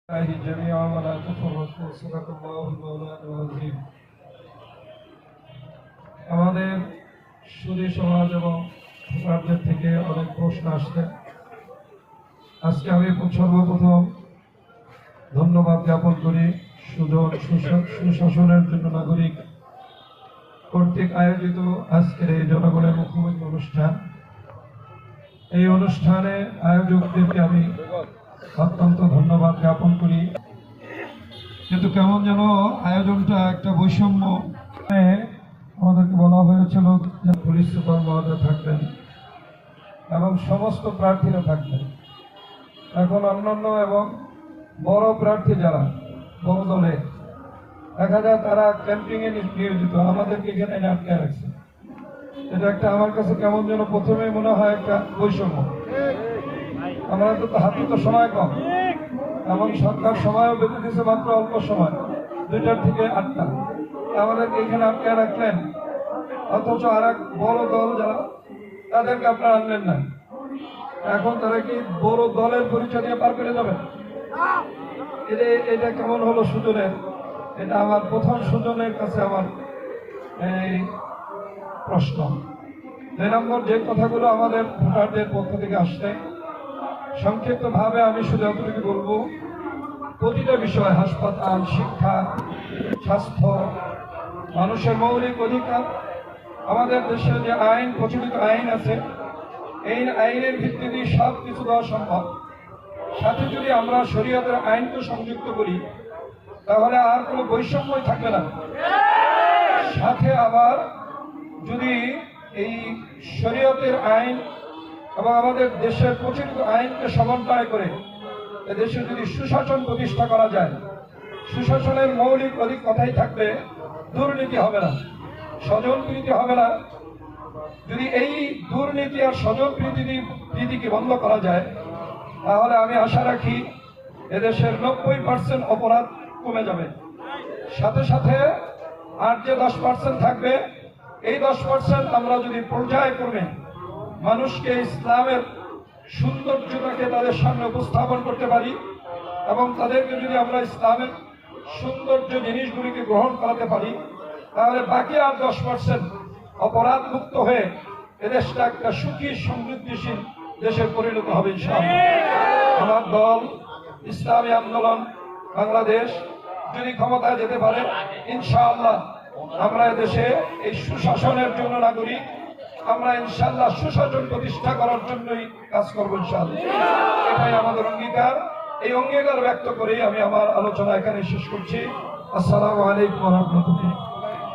جميعا ولا تفرقوا صدق الله المولان العظيم আমাদের সুধী সমাজ এবং রাজ্যের থেকে অনেক প্রশ্ন আসছে। আজকে আমি সর্বপ্রথম ধন্যবাদ জ্ঞাপন করি সুশাসনের জন্য নাগরিক কর্তৃক আয়োজিত আজকের এই জনগণের মুখোমুখি অনুষ্ঠান। এই অনুষ্ঠানে আয়োজকদেরকে আমি অত্যন্ত ধন্যবাদ জ্ঞাপন করি। কিন্তু কেমন যেন আয়োজনটা একটা বৈষম্য, আমাদেরকে বলা হয়েছিল যে পুলিশ সুপার মহোদয় থাকবেন এবং সমস্ত প্রার্থীরা থাকবেন। এখন অন্যান্য এবং বড় প্রার্থী যারা বড় দলে দেখা যায় তারা ক্যাম্পিংয়ে নিয়োজিত, আমাদেরকে এখানে আটকে রাখছে। এটা একটা আমার কাছে কেমন যেন প্রথমেই মনে হয় একটা বৈষম্য। আমাদের তো হাতে তো সময় কম এবং সরকার সময়ও বেঁধে দিয়েছে মাত্র অল্প সময়, 2টা থেকে 8টা। আমাদেরকে এখানে আটকে রাখলেন, অথচ আর এক বড় দল যারা তাদেরকে আপনারা আনলেন না। এখন তারা কি বড় দলের পরিচয় দিয়ে পার করে যাবেন? এটা কেমন হলো সুজনের? এটা আমার প্রথম সুজনের কাছে আমার এই প্রশ্ন। 2 নম্বর, যে কথাগুলো আমাদের ভোটারদের পক্ষ থেকে আসছে, সংক্ষিপ্তভাবে আমি শুধু এতটুকু বলবো, প্রতিটা বিষয়, হাসপাতাল, শিক্ষা, স্বাস্থ্য, মানুষের মৌলিক অধিকার, আমাদের দেশে যে আইন, প্রচলিত আইন আছে, এই আইনের ভিত্তিতে সব কিছু দেওয়া সম্ভব। সাথে যদি আমরা শরীয়তের আইনকে সংযুক্ত করি তাহলে আর কোনো বৈষম্যই থাকবে না। সাথে আবার যদি এই শরীয়তের আইন এবং আমাদের দেশের প্রচলিত আইনকে সমন্বয় করে এদেশে যদি সুশাসন প্রতিষ্ঠা করা যায়, সুশাসনের মৌলিক অধিক কথাই থাকবে, দুর্নীতি হবে না, স্বজনপ্রীতি হবে না। যদি এই দুর্নীতি আর স্বজনপ্রীতিকে বন্ধ করা যায় তাহলে আমি আশা রাখি এদেশের 90% অপরাধ কমে যাবে। সাথে সাথে আর যে 10% থাকবে, এই 10% আমরা যদি পর্যায়ক্রমে মানুষকে ইসলামের সৌন্দর্যটাকে তাদের সামনে উপস্থাপন করতে পারি এবং তাদেরকে যদি আমরা ইসলামের সৌন্দর্য জিনিসগুলিকে গ্রহণ করাতে পারি, তাহলে বাকি আর 10% অপরাধ মুক্ত হয়ে এদেশটা একটা সুখী সমৃদ্ধিশীল দেশে পরিণত হবে ইনশাআল্লাহ। আমার দল ইসলামী আন্দোলন বাংলাদেশ যদি ক্ষমতায় যেতে পারে, ইনশাআল্লাহ আমরা এদেশে এই সুশাসনের জন্য নাগরিক, আমরা ইনশাআল্লাহ সুশাসন প্রতিষ্ঠা করার জন্যই কাজ করবো ইনশাআল্লাহ। এটাই আমাদের অঙ্গীকার। এই অঙ্গীকার ব্যক্ত করেই আমি আমার আলোচনা এখানে শেষ করছি। আসসালামু আলাইকুম ওয়া রাহমাতুল্লাহ।